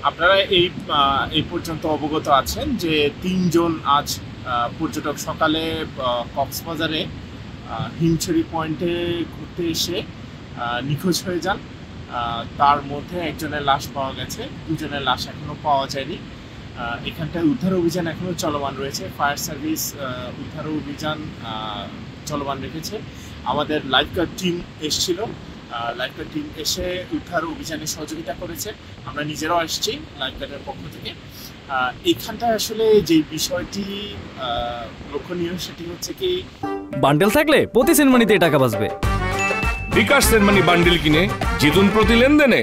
আপনারা এই পর্যন্ত অবগত আছেন যে ৩ জন আজ পর্যটক সকালে কক্সবাজারে হিমছড়ি পয়েন্টে ঘুরতে এসে নিখোঁজ হয়ে যান। তার মধ্যে একজনের লাশ পাওয়া গেছে, দুজনের লাশ এখনও পাওয়া যায়নি। এখানটায় উদ্ধার অভিযান এখনও চলমান রয়েছে। ফায়ার সার্ভিস উদ্ধার অভিযান চলমান রেখেছে। আমাদের লাইফগার্ড টিম এসেছিল, লাইফগার্ড টিম এসে উদ্ধার অভিযানে সহযোগিতা করেছে। আমরা নিজেরাও এসেছি লাইফগার্ডের পক্ষ থেকে। এখানটায় আসলে যে বিষয়টি লক্ষণীয় সেটি হচ্ছে কি, বান্ডেল থাকলে প্রতি সেনমানিতে টাকা বাঁচবে। বিকাশ সেনমানি বান্ডেল কিনে জিতুন প্রতি লেনদেনে।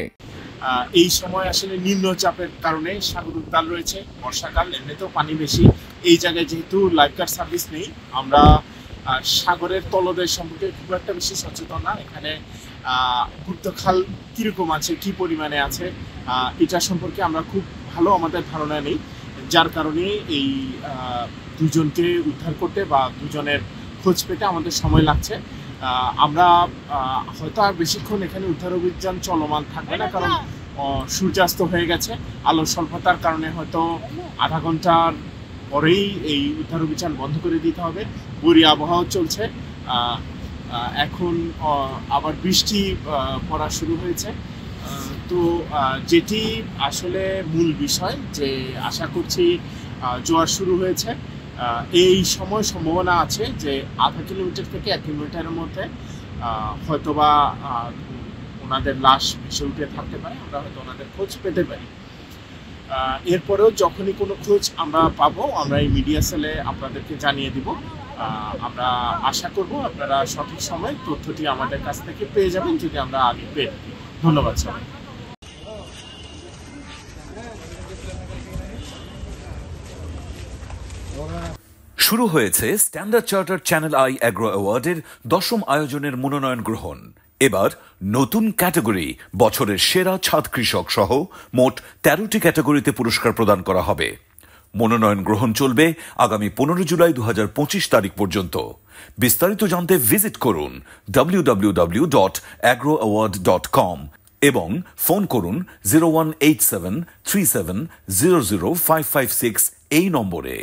এই সময় আসলে নিম্নচাপের কারণে সাগর উত্তাল রয়েছে, বর্ষাকাল, এমনিতেও পানি বেশি। এই জায়গায় যেহেতু লাইফগার্ড সার্ভিস নেই, আমরা সাগরের তলদেশ সম্পর্কে খুব একটা বেশি সচেতন না। এখানে গুপ্তখাল কীরকম আছে, কী পরিমাণে আছে, এটা সম্পর্কে আমরা খুব ভালো আমাদের ধারণা নেই। যার কারণে এই দুজনকে উদ্ধার করতে বা দুজনের খোঁজ পেতে আমাদের সময় লাগছে। আমরা হয়তো আর বেশিক্ষণ এখানে উদ্ধার অভিযান চলমান থাকবে না, কারণ সূর্যাস্ত হয়ে গেছে। আলোর স্বল্পতার কারণে হয়তো আধা ঘন্টার পরেই এই উদ্ধার অভিযান বন্ধ করে দিতে হবে। বৈরী আবহাওয়া চলছে, এখন আবার বৃষ্টি পড়া শুরু হয়েছে। তো যেটি আসলে মূল বিষয়, যে আশা করছি জোয়ার শুরু হয়েছে। এই সময় সম্ভাবনা আছে যে আধা কিলোমিটার থেকে 1 কিলোমিটারের মধ্যে হয়তোবা ওনাদের লাশ ভেসে উঠে থাকতে পারে। আমরা হয়তো ওনাদের খোঁজ পেতে পারি। এরপরেও যখনই কোনো খোঁজ আমরা পাবো, আমরা এই মিডিয়া সেলে আপনাদেরকে জানিয়ে দিব। আমরা আশা করব আপনারা সঠিক সময় তথ্যটি আমাদের কাছ থেকে পেয়ে যাবেন, যদি আমরা আগে পেয়ে থাকি। ধন্যবাদ সবাই। শুরু হয়েছে standard chartered channel i agro অ্যাওয়ার্ডের 10ম আয়োজনের মনোনয়ন গ্রহণ। এবার নতুন ক্যাটাগরি বছরের সেরা ছাদ কৃষক সহ মোট 13টি ক্যাটাগরিতে পুরস্কার প্রদান করা হবে। মনোনয়ন গ্রহণ চলবে আগামী 15 জুলাই 2025 তারিখ পর্যন্ত। বিস্তারিত জানতে ভিজিট করুন www.agroaward.com এবং ফোন করুন 018737000556 এই নম্বরে।